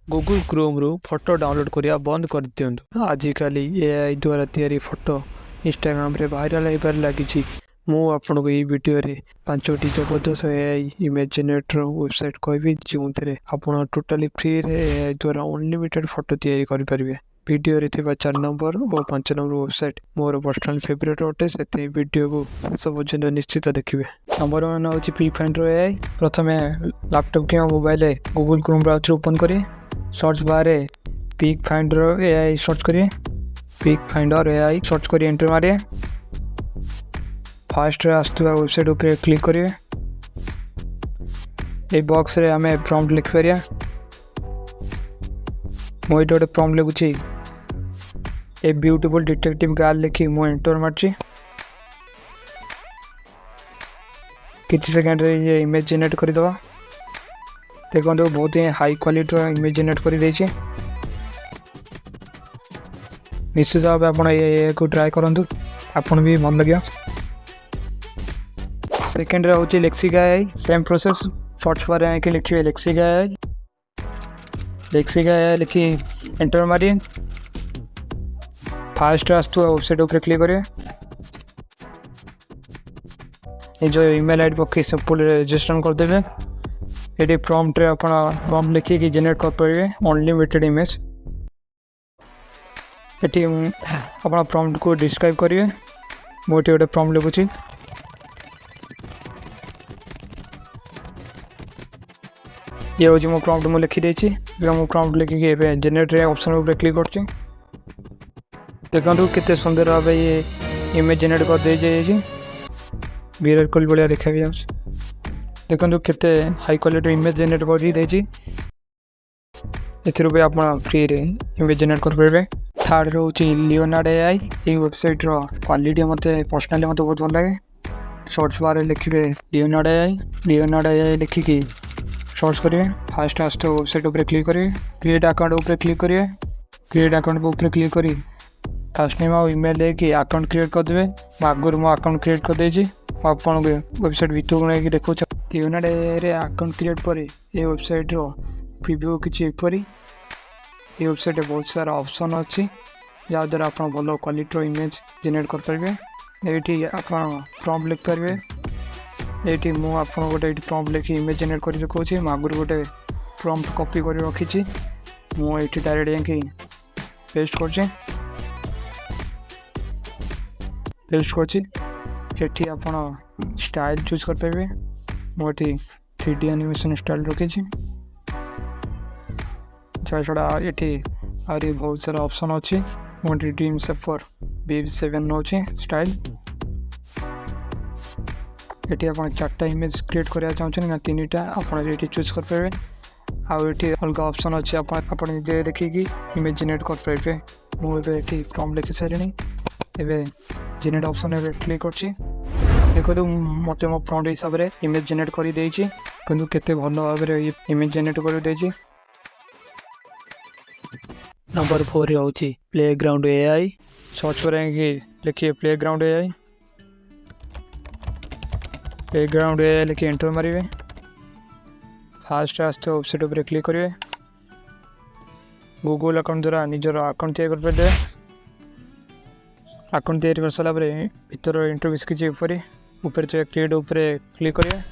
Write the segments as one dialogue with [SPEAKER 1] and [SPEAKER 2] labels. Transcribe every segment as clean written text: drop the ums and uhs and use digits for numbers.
[SPEAKER 1] Google Chrome रु photo download करिया बंद कर दियंतु। आजिकल एआई द्वारा तैयारी फोटो इंस्टाग्राम रे वायरल होइबार लागिछि। मु आपनको ई वीडियो रे 5टी जबरदस्त एआई इमेज जनरेटर वेबसाइट कहबी जोंथरे आपण टोटली फ्री रे एआई द्वारा अनलिमिटेड फोटो तैयारी करि परिबे। वीडियो रे थिबा 4 नंबर और 5 number website more personal favourite अटे सेते वीडियो को सब जन निश्चित देखिबे। नंबर 1 होछि पिक फाइंडर एआई। प्रथमे लैपटॉप के mobile Google Chrome browser open करिए। Search bar pick finder AI search करिए। पिक फाइंडर एआई सर्च करिए, एंटर मारिए। फास्ट आसुवा वेबसाइट ऊपर क्लिक करिए। ए बॉक्स रे हमें प्रॉम्प्ट लिख परिया। मो एटा गोटे प्रॉम्प्ट लिखुची ए ब्यूटीफुल डिटेक्टिव गर्ल लिखी मो एंटर मारची। किछि सेकंड रे ये इमेज जनरेट कर दवा। देखो बहुत ही हाई क्वालिटी इमेज जनरेट कर देछि। निश्चित भाव आपण ये को ट्राई करंतु, आपण भी मन लगिया। सेकंड रे होची लेक्सिका AI. Same process search bar में लिखिए लेक्सिका एआई। लेक्सिका एआई लिखी एंटर मारिए। फास्ट आसुवा वेबसाइट ऊपर क्लिक करिए। ये जो ईमेल आईडी पक्की सब रजिस्टर कर देबे। ये प्रॉम्प्ट रे आपण प्रॉम्प्ट लिखि कि जनरेट कर परिबे अनलिमिटेड इमेज। एटी आपण प्रॉम्प्ट को डिस्क्राइब करिए। मोटे गोटे प्रॉम्प्ट लिखुची ये होची मो प्रॉम्प्ट मो लिखि देछि। मो प्रॉम्प्ट लिखि के एबे जनरेट रे ऑप्शन ऊपर क्लिक करछि। देखंतु केते सुंदर भाबे ये इमेज जनरेट कर दे जाइछि। विराट कोहली बढ़िया देखा भी आउछ। देखंतु केते हाई क्वालिटी इमेज जनरेट कर देछि। एथिरु भी आपण फ्री रे इमेज जनरेट कर परबे। थर्ड रो होची लियोनार्डो एआई। ए वेबसाइट रो क्वालिटी मते पर्सनली मते बहुत भल लागे। सर्च बार लिखिबे लियोनार्डो एआई। लियोनार्डो एआई लिखि कि सर्च करिए। फास्ट आस्ट वेबसाइट ऊपर क्लिक करिए। क्रिएट अकाउंट ऊपर क्लिक करिए। क्रिएट अकाउंट ऊपर क्लिक करी फास्ट नेम और ईमेल लेके अकाउंट क्रिएट कर देबे। आगुर मो अकाउंट क्रिएट कर देछि। आपण वेबसाइट भीतर नै कि देखौ लियोनार्डो एआई रे अकाउंट क्रिएट परे ए वेबसाइट रो प्रीव्यू किछि परी। ये वेबसाइट बहुत सारा ऑप्शन अच्छी जहाँ द्वारा आप भल क्वालिटी इमेज जनरेट कर पारे। ये आप प्रॉम्प्ट लिख पारे। ये मुझे गोटे प्रॉम्प्ट लिखी इमेज जनरेट कर देखा। आगुरी गोटे प्रॉम्प्ट कॉपी कर रखी मुझे डायरेक्ट जाकि पेस्ट कर स्टाइल चूज कर पारे। मुझे 3D एनिमेशन स्टाइल रखी छड़ा। ये आरी बहुत सारा ऑप्शन अच्छी। मोटी ड्रीम सेफर B7 नौ स्टाइल। ये आप 4टा इमेज क्रिएट करा चाहते ना 3टा आप चूज कर पारे। आउे अलग ऑप्शन अच्छे आप देखिकी इमेज जनरेट कर पारे। मुझे प्रॉम्प्ट लिखि सारे एवं जनरेट ऑप्शन क्लिक कर देखो मत मो प्रॉम्प्ट हिसाब से इमेज जनरेट कर देछि। किंतु केते भल भाव इमेज जनरेट कर देछि। नंबर 4 होची प्लेग्राउंड एआई। सर्च करेंगे लिखिए प्लेग्राउंड एआई। प्लेग्राउंड एआई लिखिए एंटर मारिए। फास्ट आस्ट वेबसाइट ऊपर क्लिक करिए। गूगल अकाउंट द्वारा निजर अकाउंट तैयार कर पे। अकाउंट तैयार कर सारा भीतर इंटरव्यूज किसी ऊपर क्रिएट ऊपर क्लिक करिए।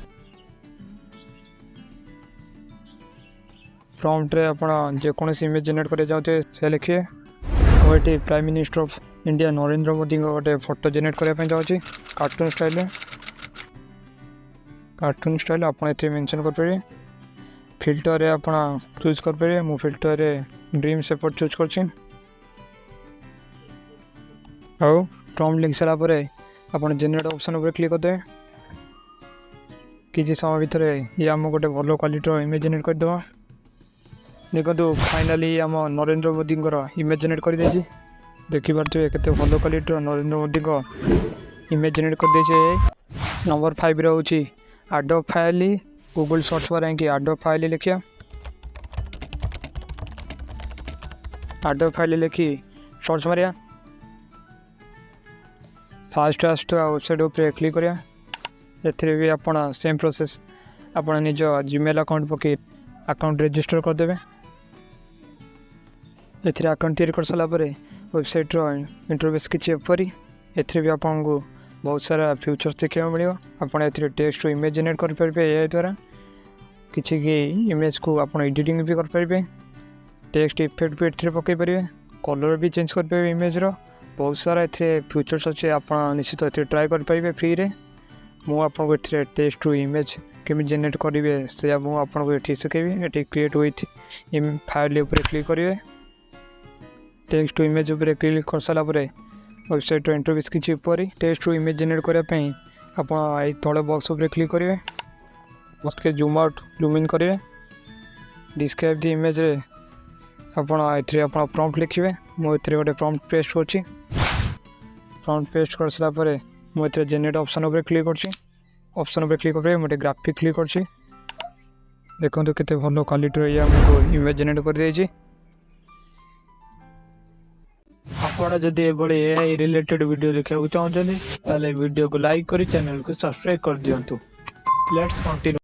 [SPEAKER 1] प्रॉम्प्ट रे आपण जेकोसी इमेज जनरेट कर जाते से लिखिए। ये prime minister of India Narendra Modi गोटे फोटो जनरेट करने जाऊँगी कार्टून स्टाइल। कार्टून स्टाइल आप मेंशन कर पारे। फिल्टर आप चूज कर पारे। मु फिल्टर रे ड्रीम सेपर चूज कर। प्रॉम्प्ट लिख सारा आप जनरेट ऑप्शन ऊपर क्लिक करदे। किसी समय भितर ये आम गोटे भल क्वालिटी इमेज जनरेट करदे। देखो फाइनाली आम नरेंद्र मोदी इमेज जनरेट कर देछि। देखि पारे केते भल क्वालिटी नरेंद्र मोदी को इमेज जनरेट कर देछि। नंबर 5 रे होछि Adobe file. Google search bar कि एडोब फाइल लिखिया। एडोब फाइल लिखि सर्च मारिया। फास्ट आस्ट वेबसाइट ऊपर क्लिक करिया। एथिरे भी आपण सेम प्रोसेस आपण निज जीमेल अकाउंट पके अकाउंट रजिस्टर कर देबे। एथिरे अकाउंट तैयारी कर सारा वेबसाइट इंटरफेस किसी एपरी एथिरे भी आपको बहुत सारा फ्यूचर्स देखा मिले। आपड़ ए टेक्स्ट इमेज जेनेट करेंगे ए द्वारा किसी इमेज को आप एडिटिंग भी करेंगे। टेक्स्ट इफेक्ट भी ए पकई पारे कलर भी चेंज करेंगे इमेज बहुत सारा ए फ्यूचर्स अच्छे आप निश्चित ए ट्राए करेंगे फ्री रे। मुझे ए टेक्स्ट इमेज केमी जेनेट करेंगे से आपको ये शिखेबी। ये क्रिएट विथ फाइल उपर क्लिक करेंगे। टेक्स्ट इमेज उपर क्लिक कर सारा वेबसाइट इंटरफेस किसी ऊपर टेक्स्ट इमेज जेनेट करने आप तले बॉक्स उपर क्लिक करेंगे। बॉक्स के जूम आउट जूम इन करेंगे। डिस्क्राइब द इमेज आप प्रॉम्प्ट लिखे। मुझे गोटे प्रॉम्प्ट पेस्ट कर प्रॉम्प्ट पेस्ट कर सारा मुझे जेनेट ऑप्शन उपर क्लिक कर ऑप्शन उपर क्लिक कर गोटे ग्राफिक क्लिक कर देखो केते भल क्वालिटी आमको इमेज जेनेट कर देछि। आपड़ा जदि एआई रिलेटेड वीडियो देखा चाहते वीडियो को लाइक करी चैनल को सब्सक्राइब कर दिंतु। Let's continue.